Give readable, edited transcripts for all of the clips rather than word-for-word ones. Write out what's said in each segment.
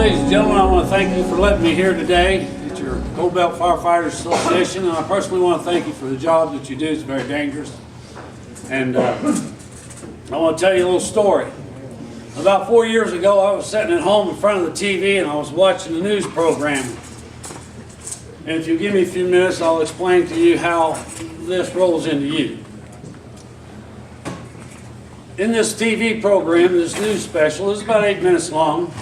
Ladies and gentlemen, I want to thank you for letting me here today at your Gold Belt Firefighters Association, and I personally want to thank you for the job that you do. It's very dangerous. And I want to tell you a little story. About 4 years ago, I was sitting at home in front of the TV and I was watching the news program. And if you give me a few minutes, I'll explain to you how this rolls into you. In this TV program, this news special, it's about 8 minutes long.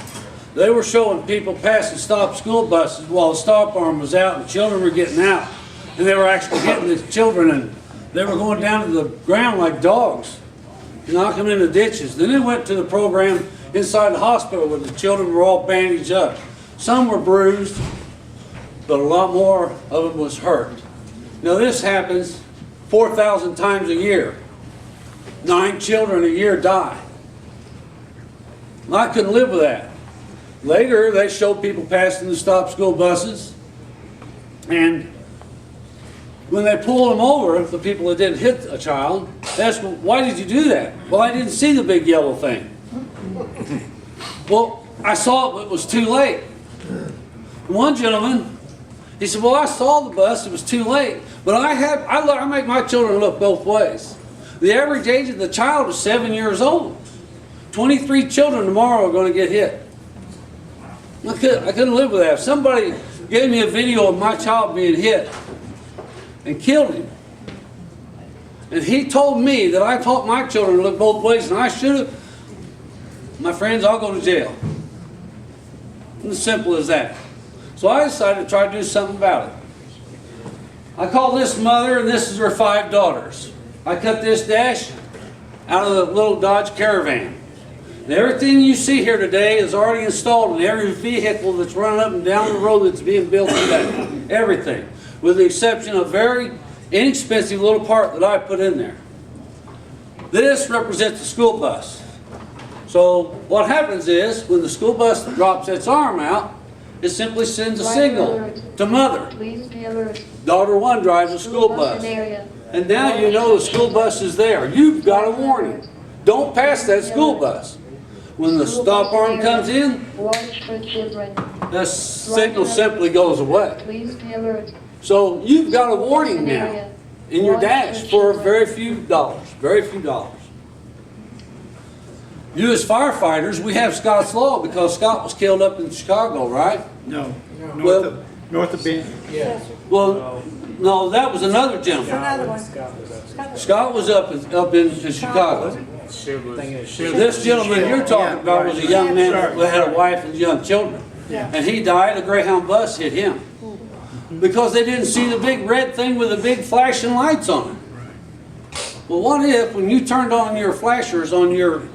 They were showing people passing stop school buses while the stop arm was out and children were getting out. And they were actually getting the children and they were going down to the ground like dogs, knocking them in the ditches. Then they went to the program inside the hospital where the children were all bandaged up. Some were bruised, but a lot more of them was hurt. Now this happens 4,000 times a year. 9 children a year die. I couldn't live with that. Later, they showed people passing the stop school buses, and when they pulled them over, the people that didn't hit a child, they asked them, "Why did you do that?" "Well, I didn't see the big yellow thing." "Well, I saw it, but it was too late." One gentleman, he said, "Well, I saw the bus, it was too late, but I make my children look both ways. The average age of the child is 7 years old. 23 children tomorrow are going to get hit." I couldn't live with that. If somebody gave me a video of my child being hit and killed him, and he told me that I taught my children to look both ways and I should have, my friends, I'll go to jail. It's as simple as that. So I decided to try to do something about it. I called this mother, and this is her 5 daughters. I cut this dash out of the little Dodge Caravan. And everything you see here today is already installed in every vehicle that's running up and down the road that's being built today. Everything. With the exception of a very inexpensive little part that I put in there. This represents the school bus. So what happens is, when the school bus drops its arm out, it simply sends a signal to mother. Daughter 1 drives a school bus. And now you know the school bus is there. You've got a warning. Don't pass that school bus. When the stop arm comes in, the signal simply goes away. So you've got a warning now in your dash for very few dollars. Very few dollars. You as firefighters, we have Scott's Law because Scott was killed up in Chicago, right? No. North of Bend. Yeah. Well, no, that was another gentleman. Another one. Scott was up in Chicago. This gentleman you're talking about was a young man who had a wife and young children. And he died, a Greyhound bus hit him. Because they didn't see the big red thing with the big flashing lights on it. Well, what if when you turned on your flashers on your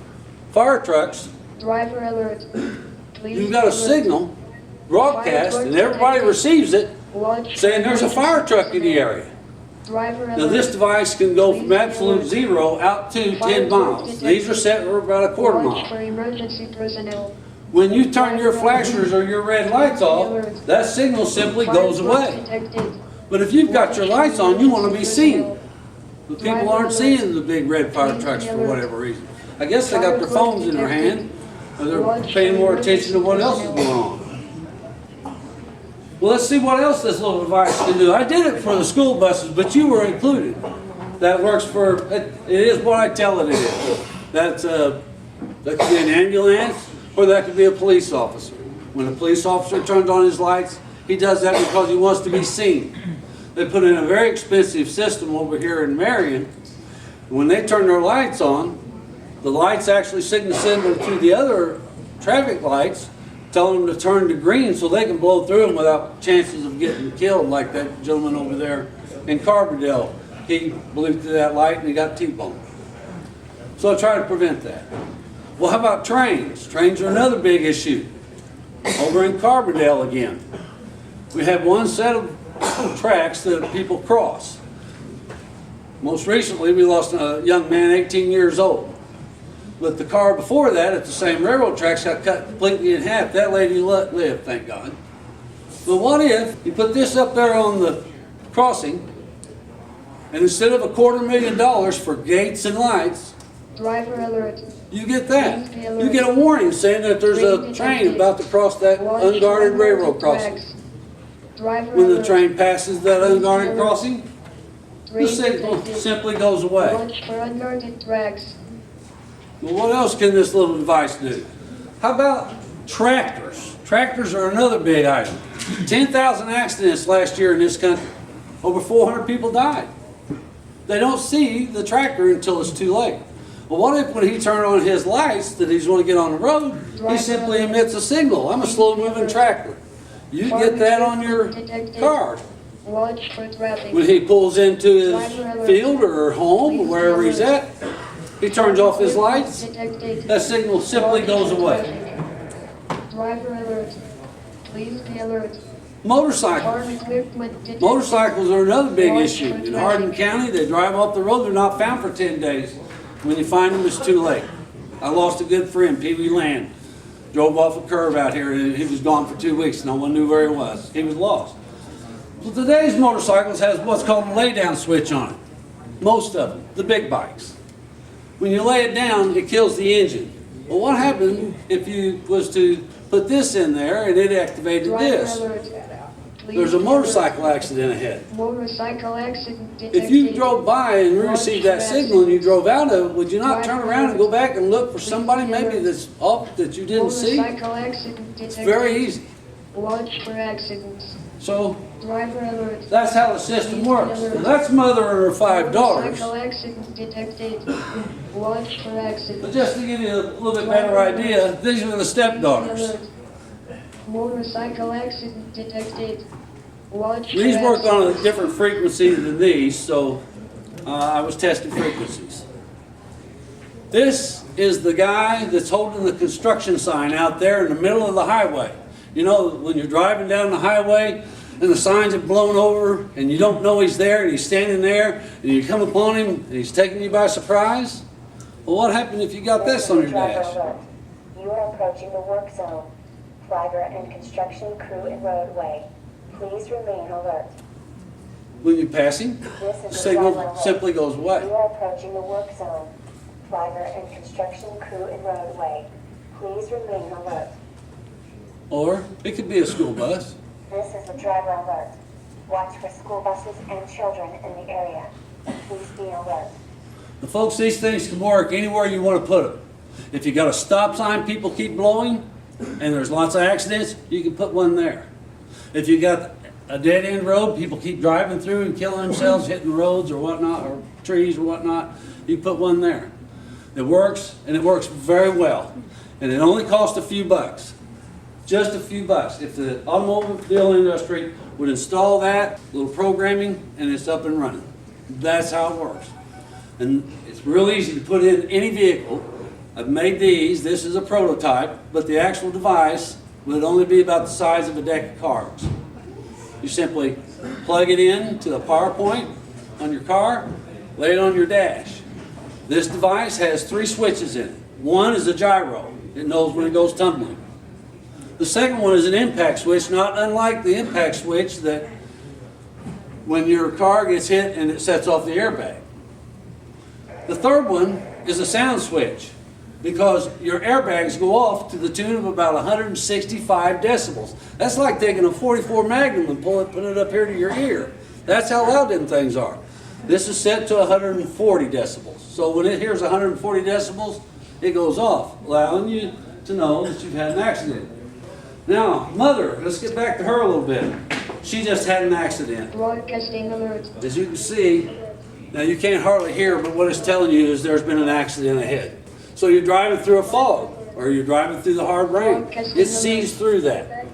fire trucks, driver alert. you've got a signal broadcast and everybody receives it saying there's a fire truck in the area. Now this device can go from absolute 0 out to 10 miles. These are set for about a quarter mile. When you turn your flashers or your red lights off, that signal simply goes away. But if you've got your lights on, you want to be seen. But people aren't seeing the big red fire trucks for whatever reason. I guess they got their phones in their hand, or they're paying more attention to what else is going on. Well, let's see what else this little device can do. I did it for the school buses, but you were included. That works for, it is what I tell it is. That could be an ambulance, or that could be a police officer. When a police officer turns on his lights, he does that because he wants to be seen. They put in a very expensive system over here in Marion. When they turn their lights on, the lights actually signal to the other traffic lights, telling them to turn to green so they can blow through them without chances of getting killed, like that gentleman over there in Carbondale. He blew through that light and he got T-boned. So I try to prevent that. Well, how about trains? Trains are another big issue. Over in Carbondale again, we have one set of tracks that people cross. Most recently, we lost a young man, 18 years old. But the car before that at the same railroad tracks got cut completely in half. That lady lived, thank God. But what if you put this up there on the crossing, and instead of $250,000 for gates and lights, Driver alert. You get that. You get a warning saying that there's a train about to cross that Watch unguarded for railroad unguarded crossing. tracks. Driver When the alert. train passes that unguarded crossing, the Train signal detected. simply goes away. Watch for unguarded tracks. Well, what else can this little device do? How about tractors? Tractors are another big item. 10,000 accidents last year in this country. Over 400 people died. They don't see the tractor until it's too late. Well, what if when he turned on his lights that he's going to get on the road, he simply emits a signal? I'm a slow-moving tractor. You get that on your car. Watch for traffic. When he pulls into his field or home or wherever he's at, he turns off his lights. Detected. That signal simply Watch goes for away. traffic. Driver alert. Please be alert. Motorcycles. Hard equipment detected. Motorcycles are another big Watch issue. for In traffic. Hardin County, they drive off the road, they're not found for 10 days. When you find them, it's too late. I lost a good friend, Pee Wee Land. Drove off a curve out here and he was gone for 2 weeks. No one knew where he was. He was lost. Well, today's motorcycles has what's called a lay-down switch on it. Most of them, the big bikes. When you lay it down, it kills the engine. Well, what happened if you was to put this in there and it activated Driver this? alert. Please There's a be alert. motorcycle accident ahead. Motorcycle accident detected. If you drove by and you received that signal and you drove out of it, would you not turn around and go back and look for somebody maybe that's off that you didn't see? Motorcycle accident detected. It's very easy. Watch for accidents. So Driver alert. that's how the system works. That's mother and her 5 daughters. Motorcycle accident detected. Watch for But accidents. just to give you a little bit better idea, these are the stepdaughters. Alert. Motorcycle accident detected. Watch for These work on a accidents. different frequency than these, so I was testing frequencies. This is the guy that's holding the construction sign out there in the middle of the highway. You know, when you're driving down the highway and the signs have blown over and you don't know he's there and he's standing there and you come upon him and he's taking you by surprise? Well, what happened if you got this on your Driver dash? alert. You are approaching the work zone. Flagger and construction crew and roadway. Please remain alert. When you pass him, This the is a driver signal alert. simply goes away. You are approaching the work zone. Flagger and construction crew and roadway. Please remain alert. Or it could be a school bus. This is a driver alert. Watch for school buses and children in the area. Please be alert. The folks, these things can work anywhere you want to put them. If you got a stop sign people keep blowing and there's lots of accidents, you can put one there. If you got a dead end road, people keep driving through and killing themselves, hitting roads or whatnot, or trees or whatnot, you put one there. It works, and it works very well. And it only costs a few bucks. Just a few bucks. If the automobile industry would install that little programming and it's up and running. That's how it works. And it's real easy to put in any vehicle. I've made these. This is a prototype, but the actual device would only be about the size of a deck of cards. You simply plug it in to a power point on your car, lay it on your dash. This device has 3 switches in it. One is a gyro. It knows when it goes tumbling. The second one is an impact switch, not unlike the impact switch that when your car gets hit and it sets off the airbag. The third one is a sound switch because your airbags go off to the tune of about 165 decibels. That's like taking a 44 Magnum and put it up here to your ear. That's how loud them things are. This is set to 140 decibels. So when it hears 140 decibels, it goes off, allowing you to know that you've had an accident. Now, mother, let's get back to her a little bit. She just had an accident. Broadcasting alert. As you can see, now you can't hardly hear, but what it's telling you is there's been an accident ahead. So you're driving through a fog, or you're driving through the hard rain. It sees through that.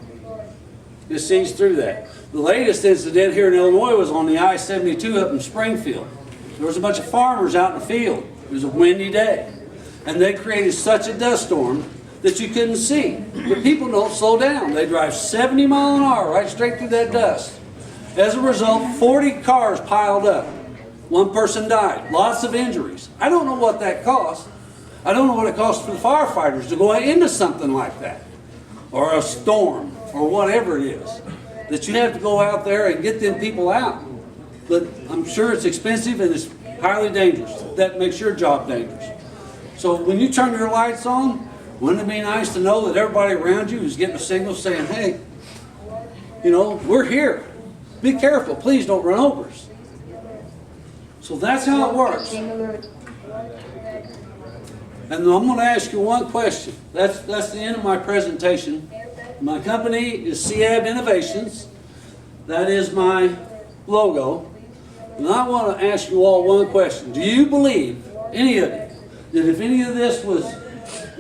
It sees through that. The latest incident here in Illinois was on the I-72 up in Springfield. There was a bunch of farmers out in the field. It was a windy day. And they created such a dust storm that you couldn't see. But people don't slow down. They drive 70 miles an hour right straight through that dust. As a result, 40 cars piled up. One person died. Lots of injuries. I don't know what that cost. I don't know what it costs for the firefighters to go into something like that. Or a storm, or whatever it is. That you have to go out there and get them people out. But I'm sure it's expensive and it's highly dangerous. That makes your job dangerous. So when you turn your lights on, wouldn't it be nice to know that everybody around you is getting a signal saying, hey, you know, we're here. Be careful, please don't run over us. So that's how it works. Flashing alert. And I'm going to ask you one question. That's the end of my presentation. My company is CAB Innovations. That is my logo. And I want to ask you all one question. Do you believe, any of you, that if any of this was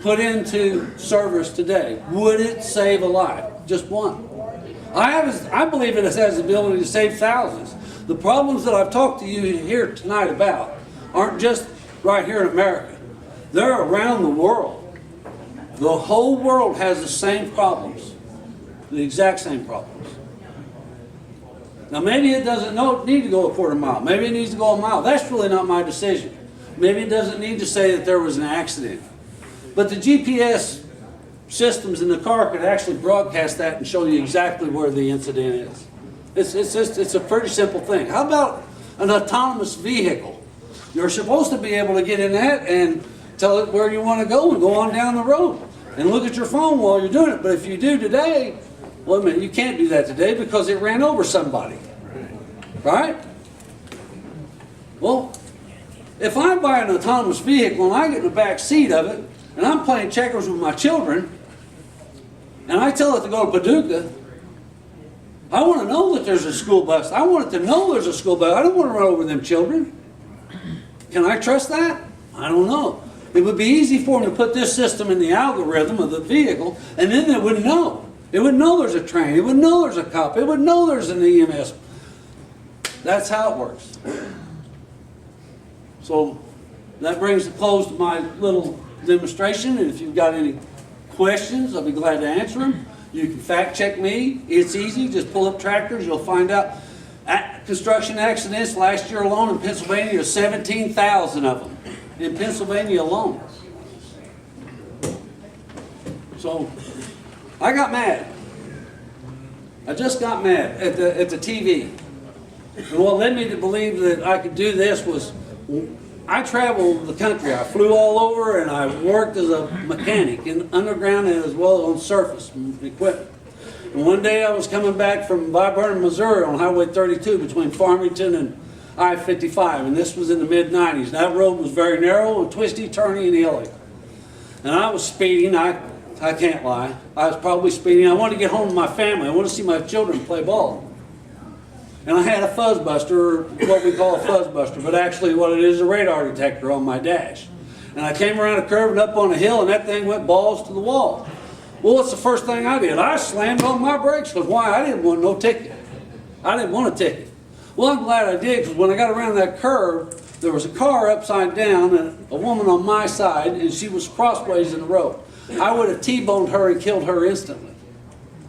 put into service today, would it save a life? Just one. I believe it has the ability to save thousands. The problems that I've talked to you here tonight about aren't just right here in America. They're around the world. The whole world has the same problems, the exact same problems. Now maybe it doesn't need to go a quarter mile. Maybe it needs to go a mile. That's really not my decision. Maybe it doesn't need to say that there was an accident. But the GPS systems in the car could actually broadcast that and show you exactly where the incident is. It's a pretty simple thing. How about an autonomous vehicle? You're supposed to be able to get in that and tell it where you want to go and go on down the road and look at your phone while you're doing it. But if you do today, well, man, you can't do that today because it ran over somebody. Right? Well, if I buy an autonomous vehicle and I get in the back seat of it and I'm playing checkers with my children and I tell it to go to Paducah, I want to know that there's a school bus. I want it to know there's a school bus. I don't want to run over them children. Can I trust that? I don't know. It would be easy for them to put this system in the algorithm of the vehicle, and then it would know. It would know there's a train. It would know there's a cop. It would know there's an EMS. That's how it works. So that brings to close to my little demonstration, and if you've got any questions, I'll be glad to answer them. You can fact check me. It's easy. Just pull up tractors. You'll find out. Construction accidents last year alone in Pennsylvania, 17,000 of them in Pennsylvania alone. So I got mad. I just got mad at the TV. And what led me to believe that I could do this was I traveled the country. I flew all over and I worked as a mechanic in underground and as well on surface equipment. And one day I was coming back from Viburnum, Missouri on Highway 32 between Farmington and I-55, and this was in the mid-90s. That road was very narrow and twisty, turny, and hilly. And I was speeding. I can't lie. I was probably speeding. I wanted to get home to my family. I wanted to see my children play ball. And I had a fuzzbuster, what we call a fuzzbuster, but actually what it is a radar detector on my dash. And I came around a curve and up on a hill, and that thing went balls to the wall. Well, what's the first thing I did? I slammed on my brakes, because why? I didn't want no ticket. I didn't want a ticket. Well, I'm glad I did, because when I got around that curve, there was a car upside down and a woman on my side, and she was crossways in the road. I would have T-boned her and killed her instantly.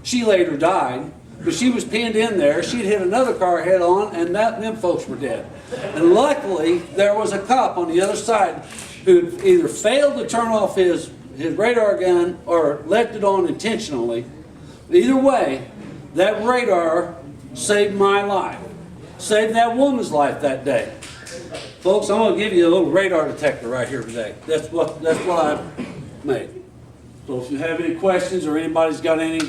She later died, but she was pinned in there. She'd hit another car head on, and them folks were dead. And luckily, there was a cop on the other side who either failed to turn off his radar gun or left it on intentionally. Either way, that radar saved my life. Saved that woman's life that day. Folks, I'm going to give you a little radar detector right here today. That's what I've made. So if you have any questions or anybody's got any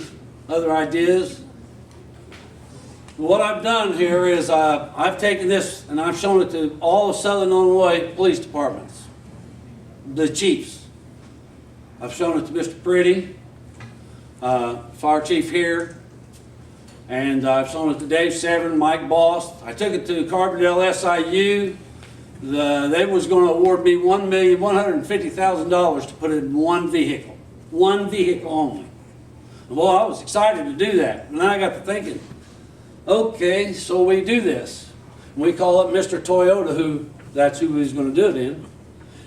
other ideas, what I've done here is I've taken this and I've shown it to all of Southern Illinois police departments, the chiefs. I've shown it to Mr. Pretty, fire chief here, and I've shown it to Dave Severn, Mike Boss. I took it to Carbondale SIU. They was going to award me $1,150,000 to put it in one vehicle only. Well, I was excited to do that, and then I got to thinking, okay, so we do this. We call up Mr. Toyota, that's who he's going to do it in.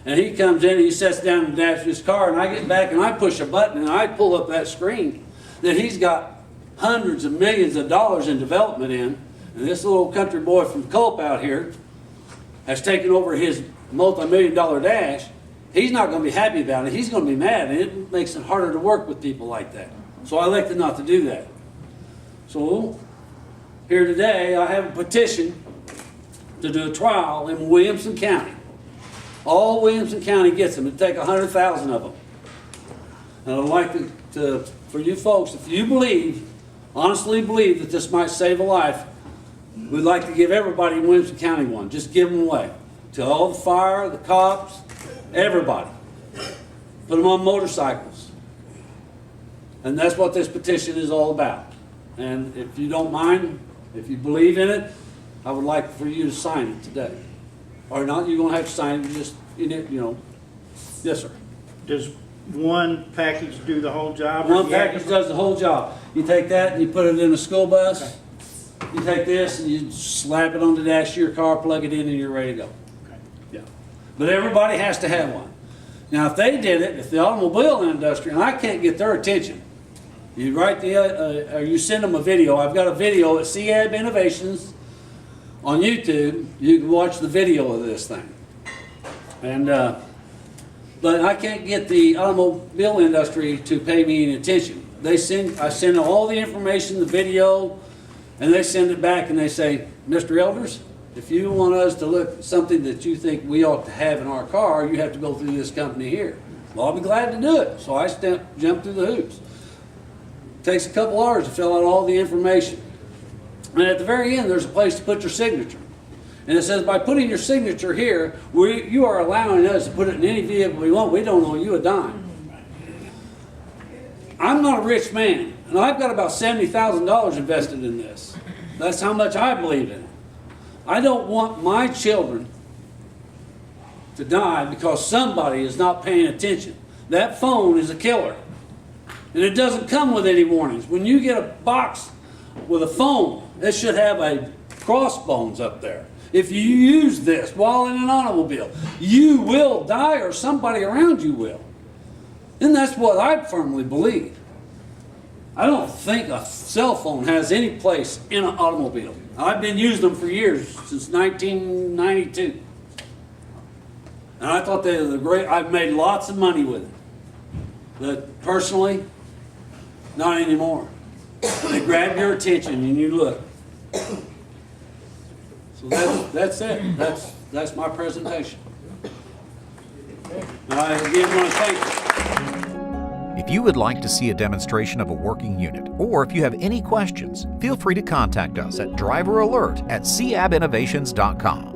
And he comes in and he sits down in the dash of his car, and I get back and I push a button and I pull up that screen that he's got hundreds of millions of dollars in development in. And this little country boy from Culp out here has taken over his multi-million-dollar dash. He's not going to be happy about it. He's going to be mad, and it makes it harder to work with people like that. So I elected not to do that. So here today, I have a petition to do a trial in Williamson County. All Williamson County gets them. It'd take 100,000 of them. And I'd like for you folks, if you believe, honestly believe that this might save a life, we'd like to give everybody in Williamson County one. Just give them away. To all the fire, the cops, everybody. Put them on motorcycles. And that's what this petition is all about. And if you don't mind, if you believe in it, I would like for you to sign it today. Or not, you're gonna have to sign it, just, yes, sir. Does one package do the whole job? or One you have package to- does the whole job. You take that and you put it in a school bus. You take this and you slap it on the dash of your car, plug it in, and you're ready to go. Okay. Yeah. But everybody has to have one. Now, if they did it, if the automobile industry, and I can't get their attention, you write or you send them a video. I've got a video at CAB Innovations on YouTube. You can watch the video of this thing. And but I can't get the automobile industry to pay me any attention. I send them all the information, the video, and they send it back and they say, Mr. Elders, if you want us to look at something that you think we ought to have in our car, you have to go through this company here. Well, I'll be glad to do it. So I jump through the hoops. It takes a couple hours to fill out all the information. And at the very end, there's a place to put your signature. And it says, by putting your signature here, you are allowing us to put it in any vehicle we want. We don't owe you a dime. I'm not a rich man, and I've got about $70,000 invested in this. That's how much I believe in it. I don't want my children to die because somebody is not paying attention. That phone is a killer. And it doesn't come with any warnings. When you get a box with a phone, it should have a crossbones up there. If you use this while in an automobile, you will die or somebody around you will. And that's what I firmly believe. I don't think a cell phone has any place in an automobile. I've been using them for years, since 1992. And I thought they were great. I've made lots of money with it. But personally, not anymore. They grab your attention and you look. So that's it. That's my presentation. And I again want to thank you. If you would like to see a demonstration of a working unit, or if you have any questions, feel free to contact us at driveralert@cabinnovations.com.